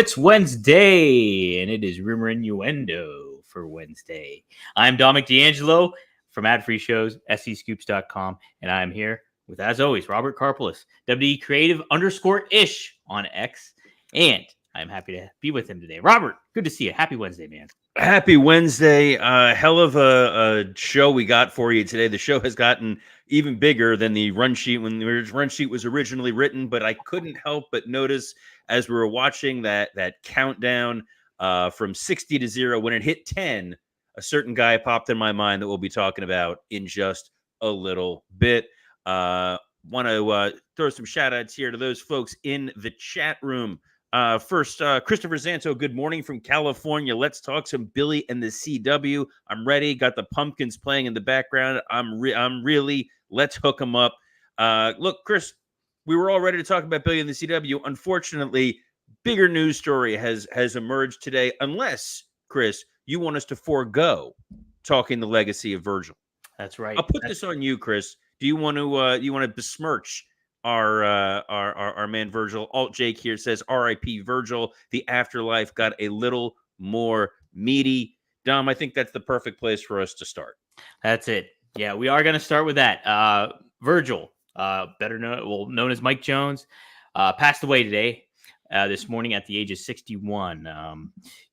it's Wednesday, and it is Rumor Innuendo for Wednesday. I'm Dominic DeAngelo from Ad-Free Shows, SCScoops.com, and I'm here with, as always, Robert Karpeles, WWE Creative _ish on X, and I'm happy to be with him today. Robert, good to see you. Happy Wednesday, man. Happy Wednesday. Hell of a show we got for you today. The show has gotten even bigger than the run sheet when the run sheet was originally written, but I couldn't help but notice as we were watching that countdown from 60 to 0, when it hit 10, a certain guy popped in my mind that we'll be talking about in just a little bit. Want to throw some shout outs here to those folks in the chat room. First, Christopher Zanto, good morning from California. Let's talk some Billy and the CW. I'm ready. Got the pumpkins playing in the background. I'm really, let's hook them up. Look, Chris, we were all ready to talk about Billy and the CW. Unfortunately, bigger news story has emerged today, unless, Chris, you want us to forego talking the legacy of Virgil. That's right. I'll put this on you, Chris. Do you want to besmirch our man Virgil? Alt Jake here says R.I.P. Virgil. The afterlife got a little more meaty. Dom, I think that's the perfect place for us to start. That's it. Yeah, we are going to start with that. Virgil, better known as Mike Jones, passed away today. This morning at the age of 61.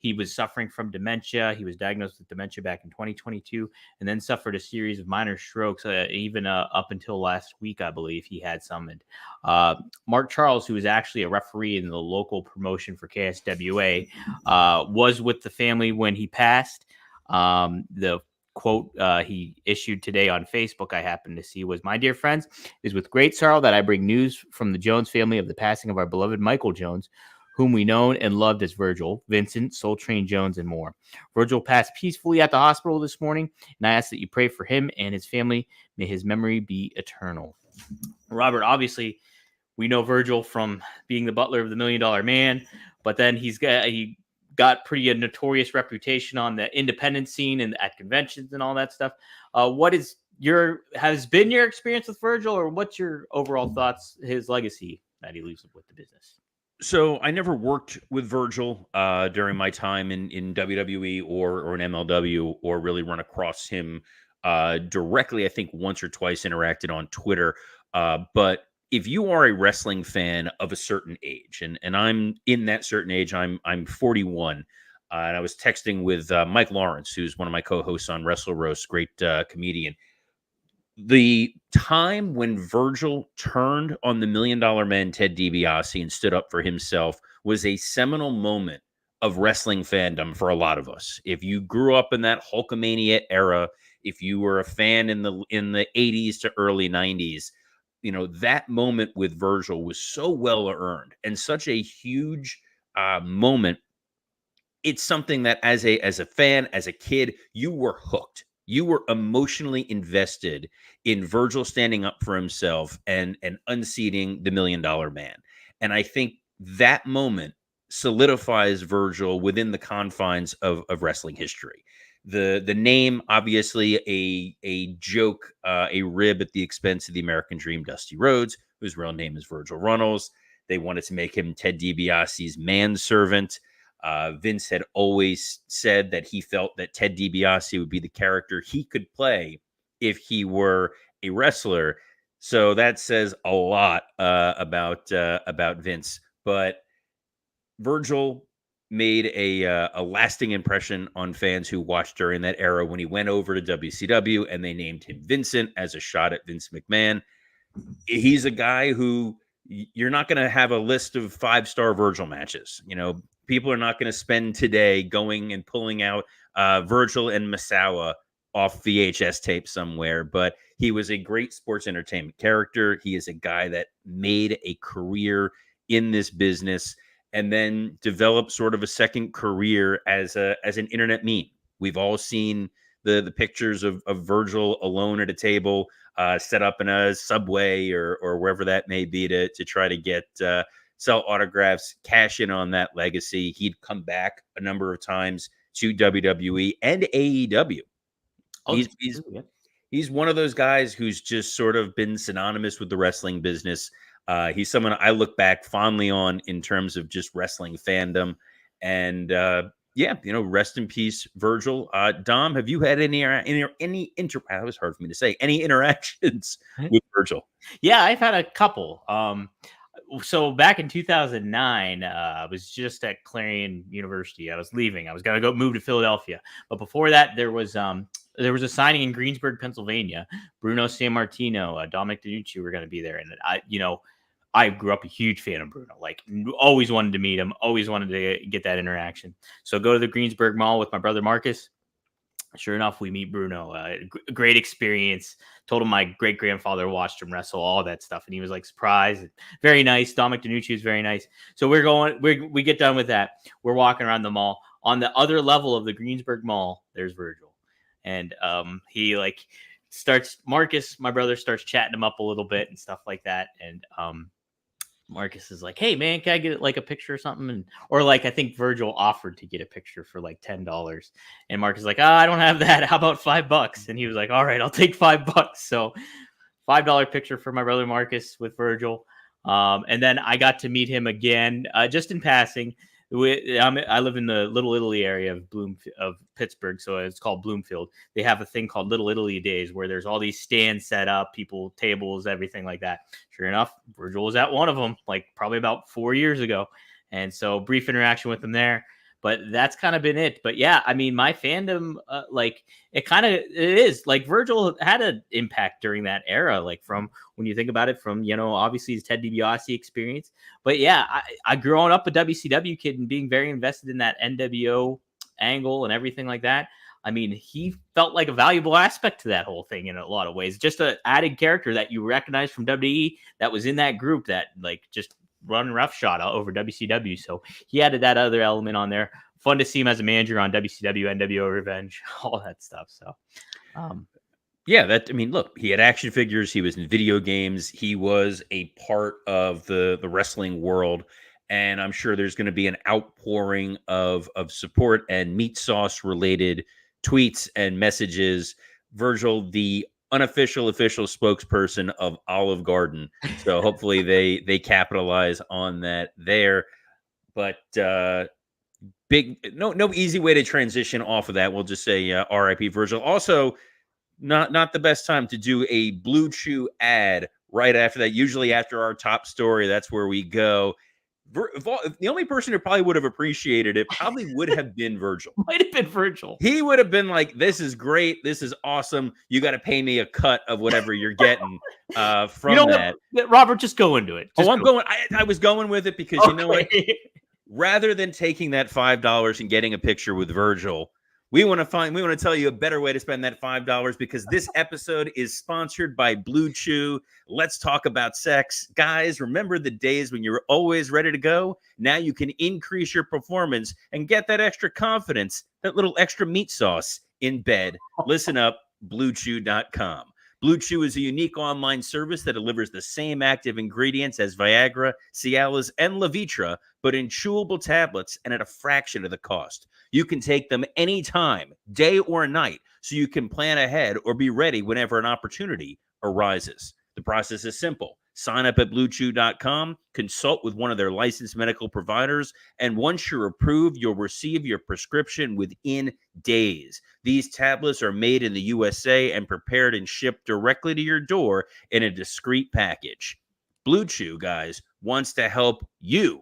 He was suffering from dementia. He was diagnosed with dementia back in 2022 and then suffered a series of minor strokes, even up until last week, I believe he had some. And Mark Charles, who is actually a referee in the local promotion for KSWA, was with the family when he passed. The quote he issued today on Facebook, I happened to see, was, "My dear friends, it is with great sorrow that I bring news from the Jones family of the passing of our beloved Michael Jones, whom we known and loved as Virgil, Vincent, Soul Train Jones, and more. Virgil passed peacefully at the hospital this morning, and I ask that you pray for him and his family. May his memory be eternal." Robert, obviously, we know Virgil from being the butler of the $1 Million Man, but then he got pretty a notorious reputation on the independent scene and at conventions and all that stuff. What has been your experience with Virgil, or what's your overall thoughts, his legacy that he leaves with the business? So I never worked with Virgil during my time in WWE or in MLW, or really run across him directly. I think once or twice interacted on Twitter. But if you are a wrestling fan of a certain age, and I'm in that certain age, I'm 41, and I was texting with Mike Lawrence, who's one of my co-hosts on Wrestle Roast, great comedian. The time when Virgil turned on the $1 Million Man, Ted DiBiase, and stood up for himself was a seminal moment of wrestling fandom for a lot of us. If you grew up in that Hulkamania era, if you were a fan in the 80s to early 90s, you know, that moment with Virgil was so well earned and such a huge moment. It's something that as a fan, as a kid, you were hooked. You were emotionally invested in Virgil standing up for himself and unseating the $1 Million Man. And I think that moment solidifies Virgil within the confines of wrestling history. The name, obviously, a joke, a rib at the expense of the American Dream, Dusty Rhodes, whose real name is Virgil Runnels. They wanted to make him Ted DiBiase's manservant. Vince had always said that he felt that Ted DiBiase would be the character he could play if he were a wrestler. So that says a lot about Vince. But Virgil made a lasting impression on fans who watched during that era when he went over to WCW and they named him Vincent as a shot at Vince McMahon. He's a guy who you're not going to have a list of 5-star Virgil matches. You know, people are not going to spend today going and pulling out Virgil and Misawa off VHS tape somewhere, but he was a great sports entertainment character. He is a guy that made a career in this business and then developed sort of a second career as an internet meme. We've all seen the pictures of Virgil alone at a table, set up in a Subway or wherever that may be to try to get sell autographs, cash in on that legacy. He'd come back a number of times to WWE and AEW. He's one of those guys who's just sort of been synonymous with the wrestling business He's someone I look back fondly on in terms of just wrestling fandom. And yeah, rest in peace, Virgil. Dom, have you had that was hard for me to say, any interactions with Virgil? Yeah, I've had a couple. So back in 2009, I was just at Clarion University. I was leaving. I was going to go move to Philadelphia. But before that, there was a signing in Greensburg, Pennsylvania. Bruno Sammartino, Dominic DeAngelo were going to be there. And I grew up a huge fan of Bruno. Like, always wanted to meet him. Always wanted to get that interaction. So go to the Greensburg Mall with my brother Marcus. Sure enough, we meet Bruno. Great experience. Told him my great grandfather watched him wrestle, all that stuff, and he was like surprised. Very nice. Dominic DeAngelo is very nice. So we get done with that. We're walking around the mall. On the other level of the Greensburg Mall, there's Virgil, and he Marcus, my brother, starts chatting him up a little bit and stuff like that, and Marcus is like, "Hey man, can I get like a picture or something?" Or I think Virgil offered to get a picture for like $10, and Marcus is like, I don't have that. How about $5? And he was like, "All right, I'll take $5." So $5 picture for my brother Marcus with Virgil, and then I got to meet him again just in passing. I live in the Little Italy area of Pittsburgh, so it's called Bloomfield. They have a thing called Little Italy Days where there's all these stands set up, people, tables, everything like that. Sure enough, Virgil was at one of them, like probably about 4 years ago, and so brief interaction with him there. But that's kind of been it. But yeah, I mean, my fandom, it is like Virgil had an impact during that era, like from when you think about it, from obviously his Ted DiBiase experience. But yeah, I growing up a WCW kid and being very invested in that NWO angle and everything like that. I mean, he felt like a valuable aspect to that whole thing in a lot of ways. Just an added character that you recognize from WWE that was in that group that just run roughshod over WCW. So he added that other element on there. Fun to see him as a manager on WCW, NWO Revenge, all that stuff. So, yeah, look, he had action figures. He was in video games. He was a part of the wrestling world. And I'm sure there's going to be an outpouring of support and meat sauce related tweets and messages. Virgil, the unofficial official spokesperson of Olive Garden. So hopefully they capitalize on that there. But no easy way to transition off of that. We'll just say RIP Virgil. Also, not the best time to do a Blue Chew ad right after that. Usually after our top story, that's where we go. The only person who probably would have appreciated it probably would have been Virgil. Might have been Virgil. He would have been like, "This is great. This is awesome. You got to pay me a cut of whatever you're getting from that." What? Robert, just go into it. I'm going. I was going with it because you know what? Rather than taking that $5 and getting a picture with Virgil, we want to tell you a better way to spend that $5 because this episode is sponsored by Blue Chew. Let's talk about sex. Guys, remember the days when you were always ready to go? Now you can increase your performance and get that extra confidence, that little extra meat sauce in bed. Listen up, BlueChew.com. Blue Chew is a unique online service that delivers the same active ingredients as Viagra, Cialis, and Levitra, but in chewable tablets and at a fraction of the cost. You can take them anytime, day or night, so you can plan ahead or be ready whenever an opportunity arises. The process is simple. Sign up at BlueChew.com, consult with one of their licensed medical providers, and once you're approved, you'll receive your prescription within days. These tablets are made in the USA and prepared and shipped directly to your door in a discreet package. Blue Chew, guys, wants to help you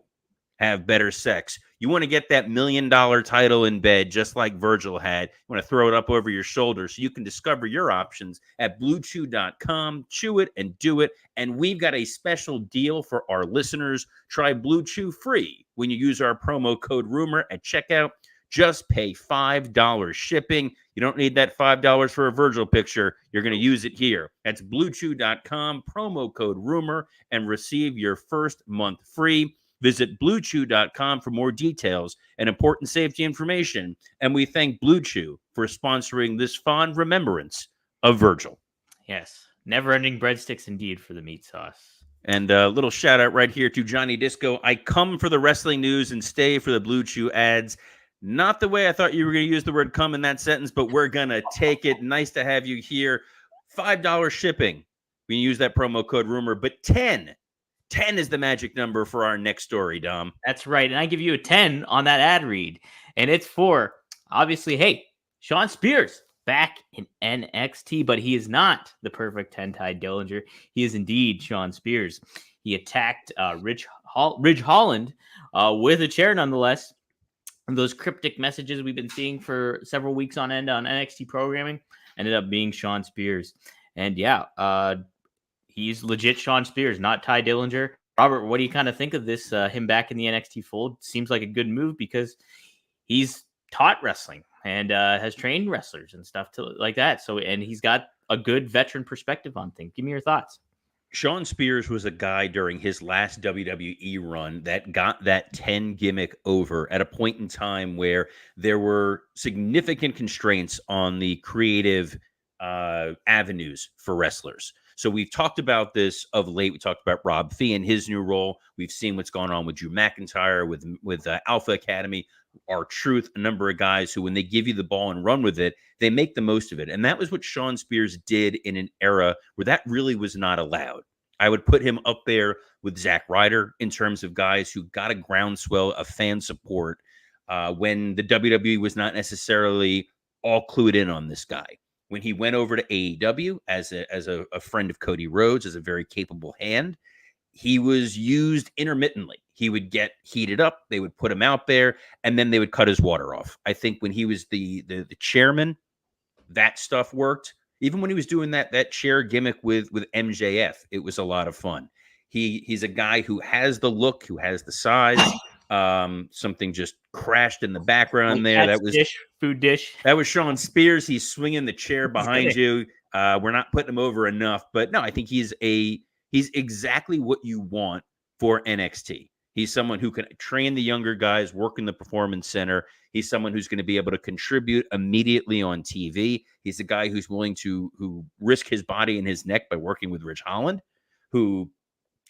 have better sex. You want to get that $1 million title in bed just like Virgil had. You want to throw it up over your shoulder so you can discover your options at BlueChew.com. Chew it and do it. And we've got a special deal for our listeners. Try Blue Chew free when you use our promo code RUMOR at checkout. Just pay $5 shipping. You don't need that $5 for a Virgil picture. You're going to use it here. That's BlueChew.com, promo code RUMOR, and receive your first month free. Visit BlueChew.com for more details and important safety information. And we thank Blue Chew for sponsoring this fond remembrance of Virgil. Yes. Never-ending breadsticks indeed for the meat sauce. And a little shout out right here to Johnny Disco. I come for the wrestling news and stay for the Blue Chew ads. Not the way I thought you were going to use the word come in that sentence, but we're going to take it. Nice to have you here. $5 shipping. We can use that promo code RUMOR, but 10 10 is the magic number for our next story, Dom. That's right. And I give you a 10 on that ad read. And it's for, obviously, hey, Shawn Spears back in NXT, but he is not the perfect 10 Ty Dillinger. He is indeed Shawn Spears. He attacked Ridge Holland with a chair, nonetheless. And those cryptic messages we've been seeing for several weeks on end on NXT programming ended up being Shawn Spears. And yeah, he's legit Shawn Spears, not Ty Dillinger. Robert, what do you kind of think of this? Him back in the NXT fold seems like a good move because he's taught wrestling and has trained wrestlers and stuff like that. So, and he's got a good veteran perspective on things. Give me your thoughts. Shawn Spears was a guy during his last WWE run that got that 10 gimmick over at a point in time where there were significant constraints on the creative avenues for wrestlers. So we've talked about this of late. We talked about Rob Fee and his new role. We've seen what's going on with Drew McIntyre, with Alpha Academy, R-Truth, a number of guys who, when they give you the ball and run with it, they make the most of it. And that was what Shawn Spears did in an era where that really was not allowed. I would put him up there with Zack Ryder in terms of guys who got a groundswell of fan support when the WWE was not necessarily all clued in on this guy. When he went over to AEW as a friend of Cody Rhodes, as a very capable hand, he was used intermittently. He would get heated up, they would put him out there, and then they would cut his water off. I think when he was the chairman, that stuff worked. Even when he was doing that chair gimmick with MJF, it was a lot of fun. He's a guy who has the look, who has the size. Something just crashed in the background there. That was food dish. That was Shawn Spears. He's swinging the chair behind you. We're not putting him over enough, but no, I think he's exactly what you want for NXT. He's someone who can train the younger guys, work in the performance center. He's someone who's going to be able to contribute immediately on TV. He's a guy who's willing to risk his body and his neck by working with Ridge Holland, who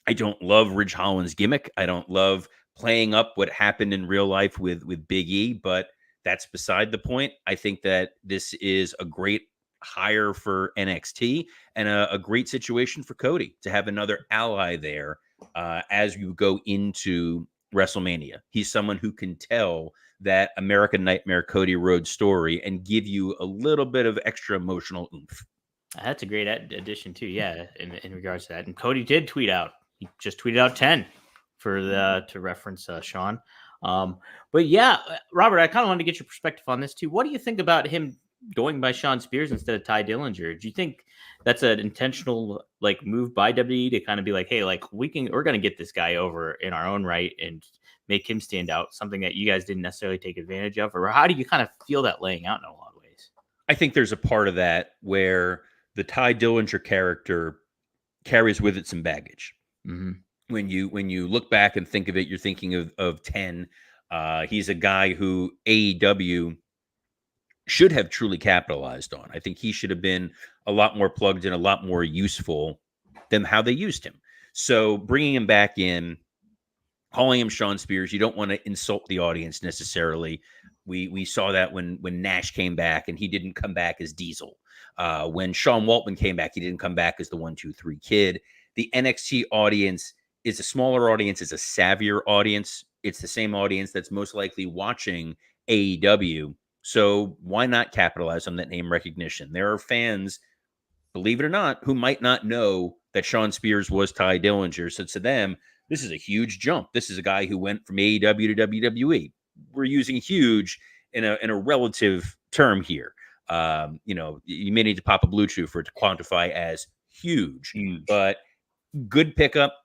I don't love Ridge Holland's gimmick. I don't love playing up what happened in real life with Big E, but that's beside the point. I think that this is a great hire for NXT and a great situation for Cody to have another ally there as you go into WrestleMania. He's someone who can tell that American Nightmare Cody Rhodes story and give you a little bit of extra emotional oomph. That's a great addition too. Yeah, in regards to that. And Cody did tweet out. He just tweeted out 10 to reference Shawn. But yeah, Robert, I kind of wanted to get your perspective on this too. What do you think about him going by Shawn Spears instead of Ty Dillinger? Do you think that's an intentional move by WWE to kind of be like, hey, we're going to get this guy over in our own right and make him stand out, something that you guys didn't necessarily take advantage of? Or how do you kind of feel that laying out in a lot of ways? I think there's a part of that where the Ty Dillinger character carries with it some baggage. Mm-hmm. When you look back and think of it, you're thinking of 10. He's a guy who AEW should have truly capitalized on. I think he should have been a lot more plugged in, a lot more useful than how they used him. So bringing him back in, calling him Shawn Spears, you don't want to insult the audience necessarily. We saw that when Nash came back and he didn't come back as Diesel. When Sean Waltman came back, he didn't come back as the 1-2-3 Kid. The NXT audience is a smaller audience, it's a savvier audience. It's the same audience that's most likely watching AEW. So why not capitalize on that name recognition? There are fans, believe it or not, who might not know that Shawn Spears was Ty Dillinger. So to them, this is a huge jump. This is a guy who went from AEW to WWE. We're using huge in a relative term here. You may need to pop a Bluetooth for it to quantify as huge. But good pickup,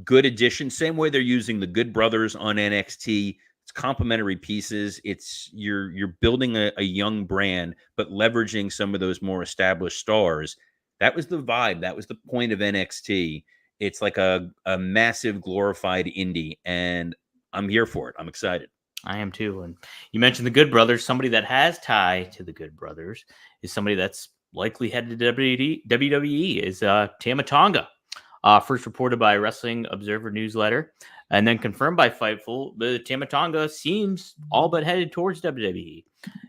good addition. Same way they're using the Good Brothers on NXT. It's complementary pieces. It's you're building a young brand, but leveraging some of those more established stars. That was the vibe. That was the point of NXT. It's like a massive glorified indie, and I'm here for it. I'm excited. I am too. And you mentioned the Good Brothers. Somebody that has tie to the Good Brothers is somebody that's likely headed to WWE is Tama Tonga. First reported by Wrestling Observer Newsletter and then confirmed by Fightful. The Tama Tonga seems all but headed towards WWE.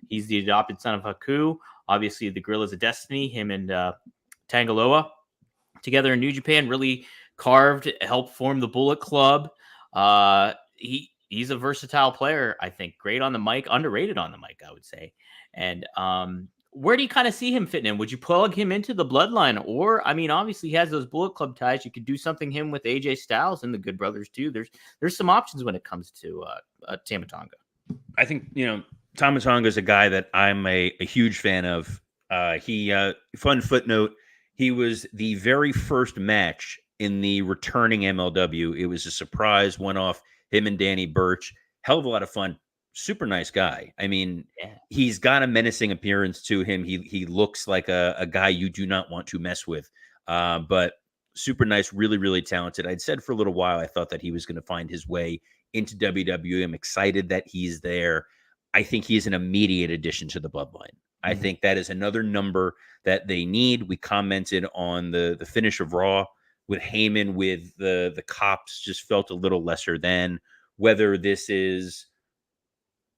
He's the adopted son of Haku. Obviously, the Gorillas of Destiny, him and Tangaloa together in New Japan really carved, helped form the Bullet Club. He's a versatile player, I think. Great on the mic, underrated on the mic, I would say. And where do you kind of see him fitting in? Would you plug him into the bloodline? Or, I mean, obviously he has those Bullet Club ties. You could do something him with AJ Styles and the Good Brothers too. There's some options when it comes to Tama Tonga. I think, Tama Tonga is a guy that I'm a huge fan of. Fun footnote, he was the very first match in the returning MLW. It was a surprise, went off him and Danny Burch. Hell of a lot of fun. Super nice guy. I mean, he's got a menacing appearance to him. He looks like a guy you do not want to mess with. But super nice, really, really talented. I'd said for a little while I thought that he was going to find his way into WWE. I'm excited that he's there. I think he's an immediate addition to the bloodline. I think that is another number that they need. We commented on the finish of Raw with Heyman with the cops just felt a little lesser than. Whether this is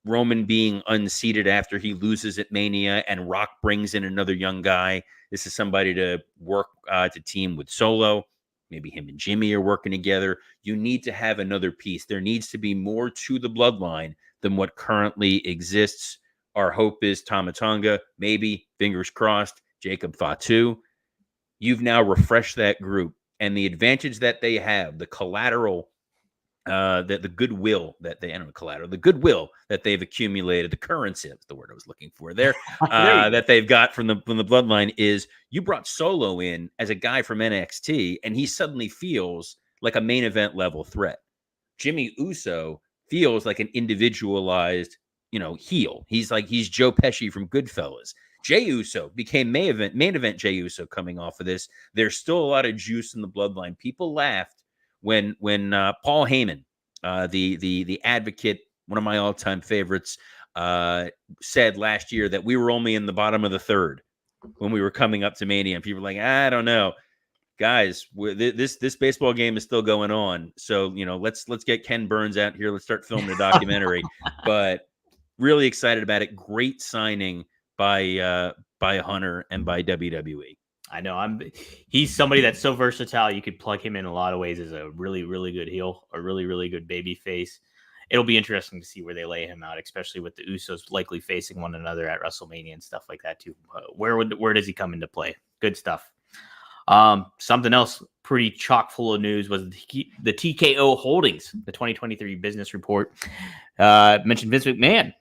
Roman being unseated after he loses at Mania and Rock brings in another young guy. This is somebody to work to team with Solo. Maybe him and Jimmy are working together. You need to have another piece. There needs to be more to the bloodline than what currently exists. Our hope is Tama Tonga, maybe, fingers crossed, Jacob Fatu. You've now refreshed that group, and the advantage that they have, the collateral, the goodwill that they, I don't know, collateral, the goodwill that they've accumulated, the currency, that's the word I was looking for there, that they've got from the bloodline is you brought Solo in as a guy from NXT, and he suddenly feels like a main event level threat. Jimmy Uso feels like an individualized, heel. He's Joe Pesci from Goodfellas. Jey Uso became main event Jey Uso coming off of this. There's still a lot of juice in the bloodline. People laughed when Paul Heyman, the advocate, one of my all-time favorites, said last year that we were only in the bottom of the third when we were coming up to Mania. And people were like, I don't know. Guys, this baseball game is still going on. So, let's get Ken Burns out here. Let's start filming a documentary. But really excited about it. Great signing by Hunter and by WWE. I know he's somebody that's so versatile. You could plug him in a lot of ways as a really, really good heel, a really, really good baby face. It'll be interesting to see where they lay him out, especially with the Usos likely facing one another at WrestleMania and stuff like that too. Where does he come into play? Good stuff. Something else pretty chock full of news was the TKO Holdings, the 2023 business report. Mentioned Vince McMahon.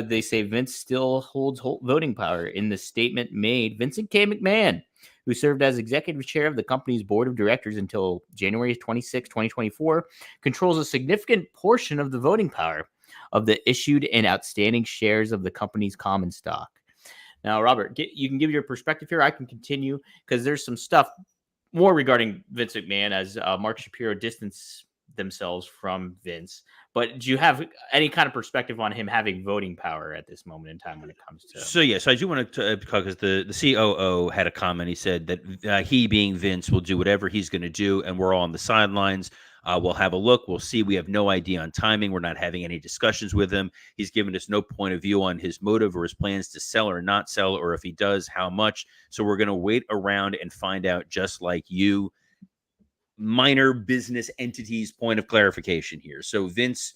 They say Vince still holds voting power. In the statement made, Vincent K. McMahon, who served as executive chair of the company's board of directors until January 26, 2024, controls a significant portion of the voting power of the issued and outstanding shares of the company's common stock. Now, Robert, you can give your perspective here. I can continue because there's some stuff more regarding Vince McMahon as Mark Shapiro distanced themselves from Vince. But do you have any kind of perspective on him having voting power at this moment in time when it comes to? So I do want to because the COO had a comment. He said that he, being Vince, will do whatever he's going to do, and we're all on the sidelines. We'll have a look. We'll see. We have no idea on timing. We're not having any discussions with him. He's given us no point of view on his motive or his plans to sell or not sell, or if he does, how much. So we're going to wait around and find out, just like you. Minor business entities point of clarification here. So Vince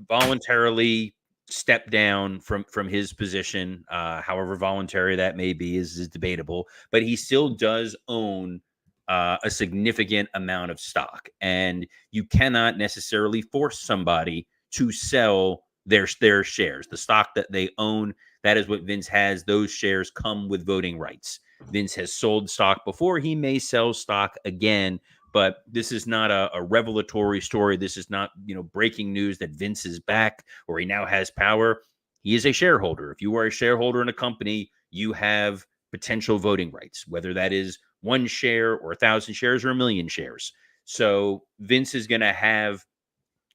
voluntarily stepped down from his position, however voluntary that may be is debatable, but he still does own a significant amount of stock, and you cannot necessarily force somebody to sell their shares, the stock that they own. That is what Vince has. Those shares come with voting rights. Vince has sold stock before. He may sell stock again, but this is not a revelatory story. This is not, breaking news that Vince is back or he now has power. He is a shareholder. If you are a shareholder in a company, you have potential voting rights, whether that is 1 share or 1,000 shares or 1,000,000 shares. So Vince is going to have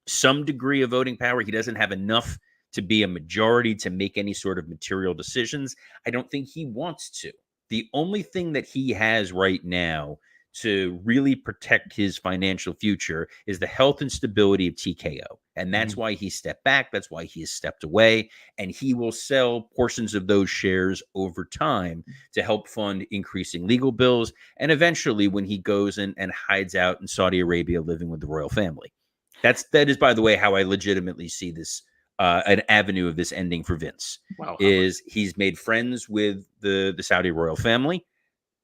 some degree of voting power. He doesn't have enough to be a majority to make any sort of material decisions. I don't think he wants to. The only thing that he has right now to really protect his financial future is the health and stability of TKO. And that's why he stepped back. That's why he has stepped away. And he will sell portions of those shares over time to help fund increasing legal bills. And eventually, when he goes and hides out in Saudi Arabia living with the royal family. That is, by the way, how I legitimately see this, an avenue of this ending for Vince. Wow. Is he's made friends with the Saudi royal family.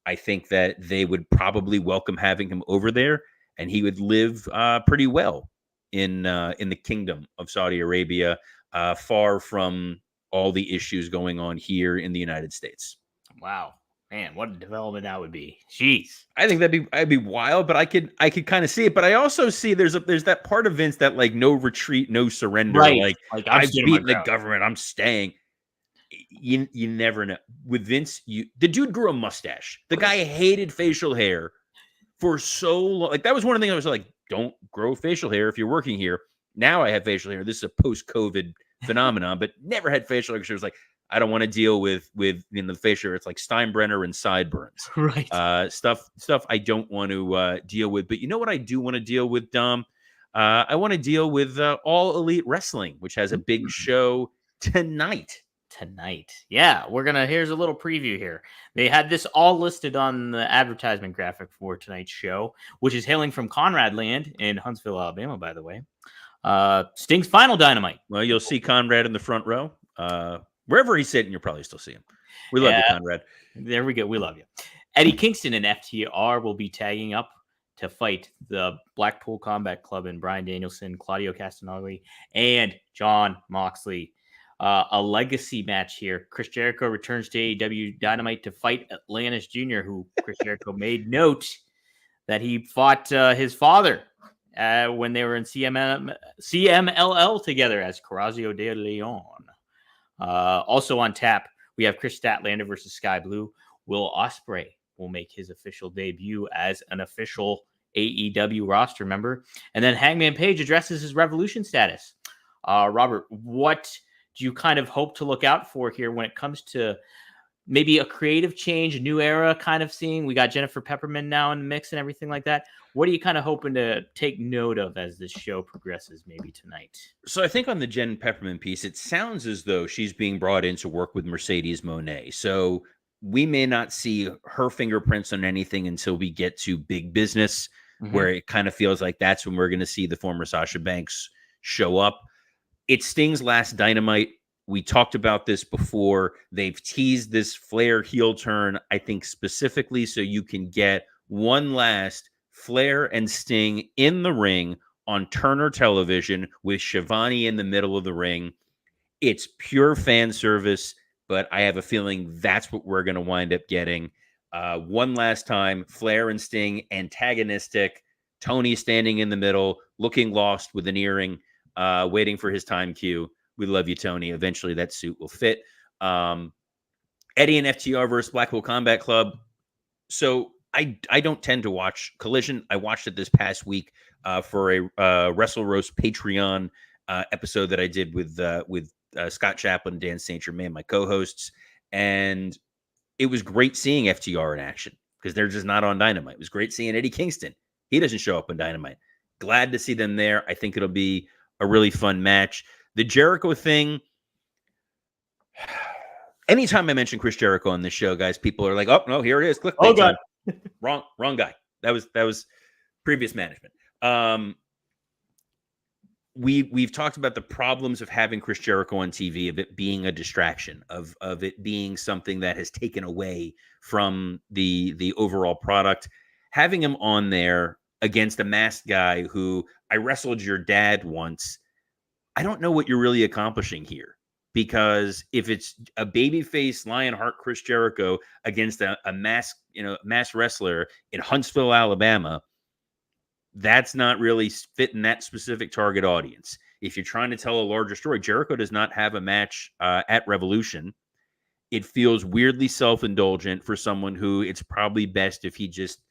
I think that they would probably welcome having him over there, and he would live pretty well in the kingdom of Saudi Arabia, far from all the issues going on here in the United States. Wow, man, what a development that would be. Jeez, I think that'd be wild, but I could kind of see it. But I also see there's that part of Vince that like no retreat, no surrender. right? Like I've beaten the government, I'm staying. You never know. With Vince, the dude grew a mustache. The guy hated facial hair for so long. Like that was one of the things I was like, don't grow facial hair if you're working here. Now I have facial hair. This is a post-COVID phenomenon, but never had facial hair because it was like, I don't want to deal with the facial hair. It's like Steinbrenner and sideburns. Right. Stuff I don't want to deal with. But you know what I do want to deal with, Dom? I want to deal with All Elite Wrestling, which has a big show tonight. Yeah, here's a little preview here. They had this all listed on the advertisement graphic for tonight's show, which is hailing from Conrad Land in Huntsville, Alabama, by the way. Sting's final Dynamite. Well, you'll see Conrad in the front row. Wherever he's sitting, you'll probably still see him. We love you, Conrad. There we go. We love you. Eddie Kingston and FTR will be tagging up to fight the Blackpool Combat Club and Bryan Danielson, Claudio Castagnoli, and Jon Moxley. A legacy match here. Chris Jericho returns to AEW Dynamite to fight Atlantis Jr., who Chris Jericho made note that he fought his father when they were in CMLL together as Corazio de Leon. Also on tap, we have Chris Statlander versus Sky Blue. Will Ospreay will make his official debut as an official AEW roster member. And then Hangman Page addresses his Revolution status. Robert, what do you kind of hope to look out for here when it comes to maybe a creative change, a new era kind of seeing? We got Jennifer Pepperman now in the mix and everything like that. What are you kind of hoping to take note of as this show progresses maybe tonight? So I think on the Jen Pepperman piece, it sounds as though she's being brought in to work with Mercedes Moné. So we may not see her fingerprints on anything until we get to Big Business, where it kind of feels like that's when we're going to see the former Sasha Banks show up. It's Sting's last Dynamite. We talked about this before. They've teased this Flair heel turn, I think specifically so you can get one last Flair and Sting in the ring on Turner Television with Shivani in the middle of the ring. It's pure fan service, but I have a feeling that's what we're going to wind up getting. One last time, Flair and Sting antagonistic. Tony standing in the middle, looking lost with an earring. Waiting for his time cue. We love you, Tony. Eventually that suit will fit. Eddie and FTR versus Blackpool Combat Club. So I don't tend to watch Collision. I watched it this past week for a Wrestle Roast Patreon episode that I did with Scott Chaplin, Dan St. Germain, my co-hosts. And it was great seeing FTR in action because they're just not on Dynamite. It was great seeing Eddie Kingston. He doesn't show up on Dynamite. Glad to see them there. I think it'll be a really fun match. The Jericho thing, anytime I mention Chris Jericho on this show, guys, people are like, oh, no, here it is. Click. Oh, God. Wrong guy. That was previous management. We've talked about the problems of having Chris Jericho on TV, of it being a distraction, of it being something that has taken away from the overall product. Having him on there against a masked guy who I wrestled your dad once, I don't know what you're really accomplishing here. Because if it's a babyface Lionheart Chris Jericho against a masked wrestler in Huntsville, Alabama, that's not really fitting that specific target audience. If you're trying to tell a larger story, Jericho does not have a match at Revolution. It feels weirdly self-indulgent for someone who it's probably best if he just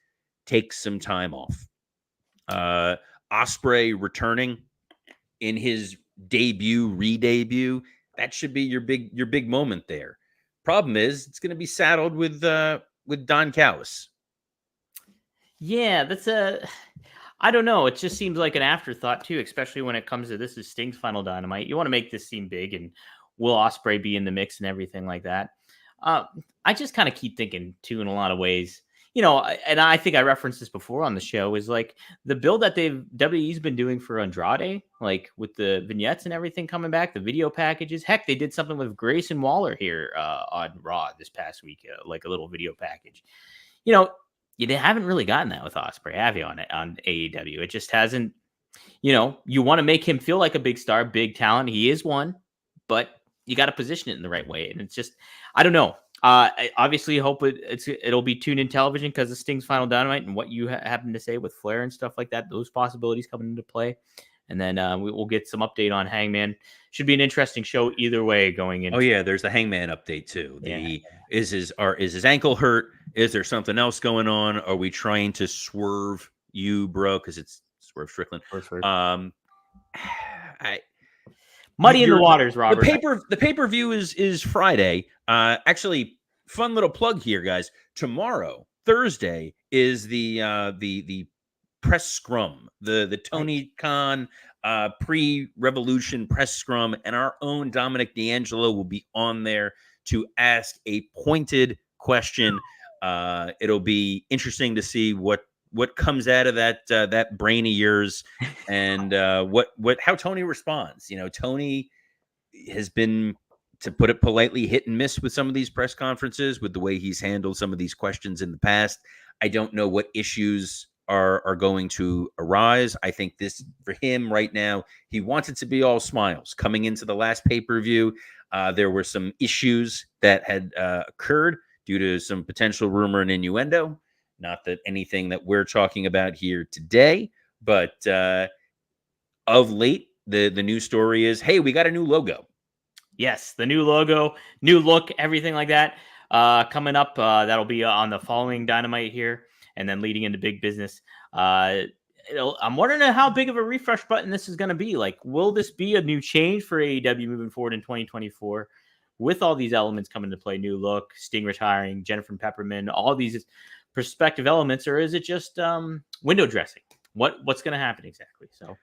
takes some time off. Ospreay returning in his re-debut, that should be your big moment there. Problem is, it's going to be saddled with Don Callis. Yeah, I don't know. It just seems like an afterthought too, especially when it comes to this is Sting's final Dynamite. You want to make this seem big, and will Ospreay be in the mix and everything like that? Uh, I just kind of keep thinking too, in a lot of ways. And I think I referenced this before on the show, is like the build that WWE's been doing for Andrade, like with the vignettes and everything coming back, the video packages. Heck, they did something with Grayson Waller here on Raw this past week, like a little video package. You know, you haven't really gotten that with Ospreay, have you, on AEW? It just hasn't. You want to make him feel like a big star, big talent. He is one, but you got to position it in the right way. And it's just, I don't know. I obviously hope it'll be tuned in television because of Sting's final Dynamite and what you happen to say with Flair and stuff like that. Those possibilities coming into play. And then we'll get some update on Hangman. Should be an interesting show either way going into. Oh yeah, there's the Hangman update too. Yeah. Is his ankle hurt? Is there something else going on? Are we trying to swerve you, bro? Because it's Swerve Strickland. Muddy in the waters, Robert. The pay-per-view is Friday. Actually, fun little plug here, guys. Tomorrow, Thursday, is the press scrum, the Tony Khan pre-revolution press scrum, and our own Dominic DeAngelo will be on there to ask a pointed question. It'll be interesting to see what comes out of that brain of yours, and how Tony responds. Tony has been, to put it politely, hit and miss with some of these press conferences with the way he's handled some of these questions in the past. I don't know what issues are going to arise. I think this, for him right now, he wants it to be all smiles. Coming into the last pay-per-view, there were some issues that had occurred due to some potential rumor and innuendo. Not that anything that we're talking about here today, but of late, the news story is, hey, we got a new logo. Yes, the new logo, new look, everything like that coming up. That'll be on the following Dynamite here, and then leading into Big Business. I'm wondering how big of a refresh button this is going to be. Like, will this be a new change for AEW moving forward in 2024 with all these elements coming to play? New look, Sting retiring, Jennifer Peppermint, all these perspective elements, or is it just window dressing? What's going to happen exactly? So,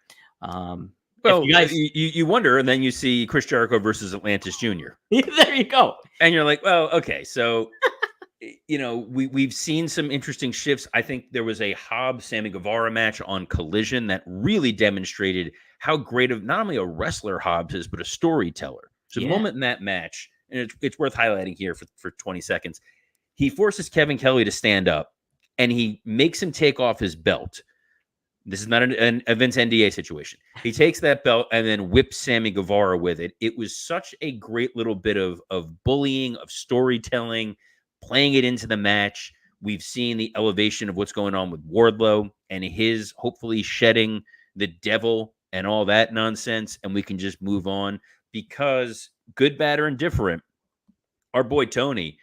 well, you wonder, and then you see Chris Jericho versus Atlantis Jr. There you go, and you're like, well, okay, so we've seen some interesting shifts. I think there was a Hobbs-Sammy Guevara match on Collision that really demonstrated how great of not only a wrestler Hobbs is, but a storyteller. So the moment in that match, and it's worth highlighting here for 20 seconds. He forces Kevin Kelly to stand up, and he makes him take off his belt. This is not an Vince NDA situation. He takes that belt and then whips Sammy Guevara with it. It was such a great little bit of bullying, of storytelling, playing it into the match. We've seen the elevation of what's going on with Wardlow and his hopefully shedding the devil and all that nonsense, and we can just move on because good, bad, or indifferent, our boy Tony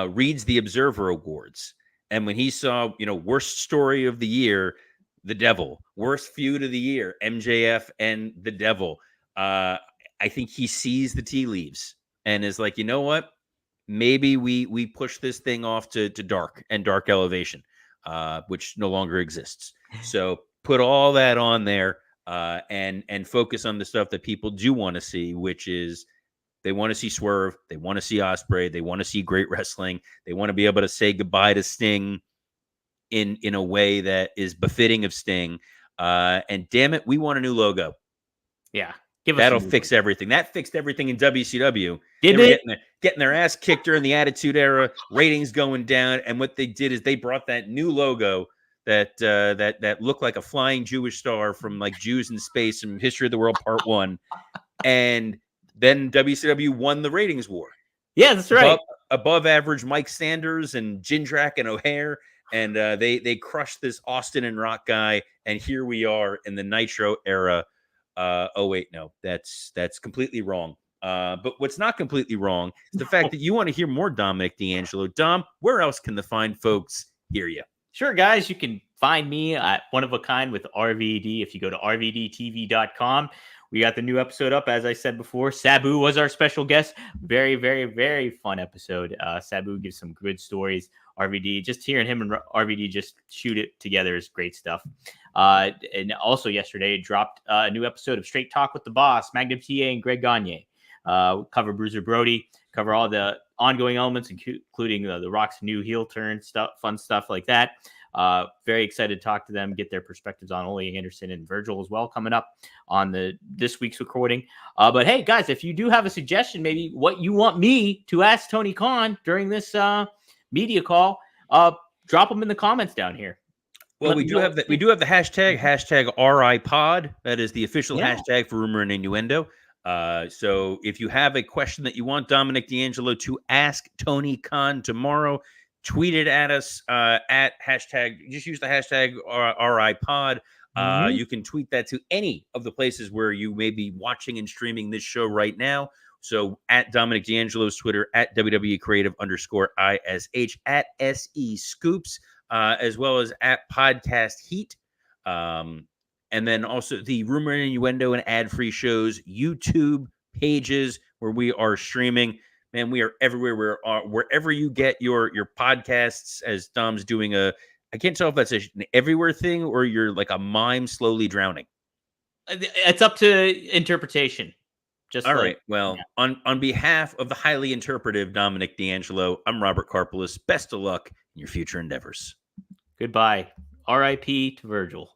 reads the Observer Awards. And when he saw, worst story of the year, the devil, worst feud of the year, MJF and the devil, I think he sees the tea leaves and is like, you know what? Maybe we push this thing off to dark and dark elevation, which no longer exists. So put all that on there and focus on the stuff that people do want to see, which is they want to see Swerve. They want to see Ospreay. They want to see great wrestling. They want to be able to say goodbye to Sting in a way that is befitting of Sting. And damn it, we want a new logo. Yeah. That'll fix everything. That fixed everything in WCW. Did it? Getting their ass kicked during the Attitude Era, ratings going down. And what they did is they brought that new logo that looked like a flying Jewish star from like Jews in Space and History of the World Part 1. And then WCW won the ratings war. Yeah, that's right. Above average Mike Sanders and Jindrak and O'Hare. And they crushed this Austin and Rock guy. And here we are in the Nitro era. Oh, wait, no, that's completely wrong. But what's not completely wrong is the fact that you want to hear more Dominic DeAngelo. Dom, where else can the fine folks hear you? Sure, guys, you can find me at One of a Kind with RVD if you go to rvdtv.com. We got the new episode up, as I said before. Sabu was our special guest. Very, very, very fun episode. Sabu gives some good stories. RVD, just hearing him and RVD just shoot it together is great stuff. And also yesterday dropped a new episode of Straight Talk with the Boss, Magnum TA and Greg Gagne. Cover Bruiser Brody, cover all the ongoing elements, including the Rock's new heel turn stuff, fun stuff like that. Very excited to talk to them, get their perspectives on Ole Anderson and Virgil as well, coming up on this week's recording. But hey, guys, if you do have a suggestion, maybe what you want me to ask Tony Khan during this media call, drop them in the comments down here. Well, we do have the hashtag RIPod. That is the official hashtag for Rumor and Innuendo. So if you have a question that you want Dominic DeAngelo to ask Tony Khan tomorrow, tweet it at us at hashtag. Just use the hashtag RIPod. You can tweet that to any of the places where you may be watching and streaming this show right now. So at Dominic DeAngelo's Twitter, at WWE Creative _ISH, at SE Scoops, as well as at Podcast Heat. And then also the Rumor and Innuendo and ad-free shows, YouTube pages where we are streaming. Man, we are everywhere. Wherever you get your podcasts, as Dom's doing I can't tell if that's an everywhere thing or you're like a mime slowly drowning. It's up to interpretation. All right. Well, on behalf of the highly interpretive Dominic DeAngelo, I'm Robert Karpeles. Best of luck in your future endeavors. Goodbye. RIP to Virgil.